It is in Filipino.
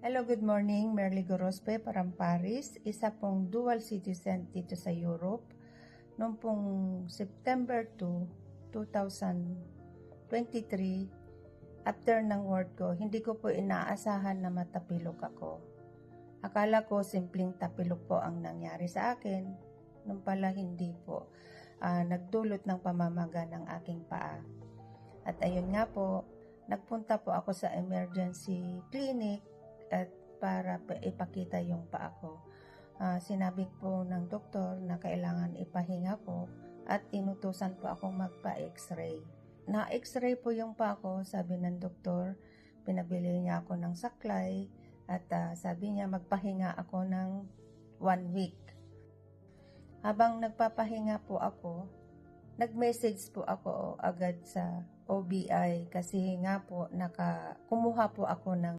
Hello, good morning. Merly Gorospe, Paramparis. Isa pong dual citizen dito sa Europe. Noong pong September 2, 2023, after ng work ko, hindi ko po inaasahan na matapilok ako. Akala ko simpleng tapilok po ang nangyari sa akin. Nung pala hindi po. Nagdulot ng pamamaga ng aking paa. At ayun nga po, nagpunta po ako sa emergency clinic at para ipakita yung paa ko. Sinabi po ng doktor na kailangan ipahinga ko at inutusan po akong magpa-x-ray. Na-x-ray po yung paa ko, sabi ng doktor, pinabili niya ako ng saklay at sabi niya magpahinga ako ng 1 week. Habang nagpapahinga po ako, nag-message po ako agad sa OBI kasi nga po kumuha po ako ng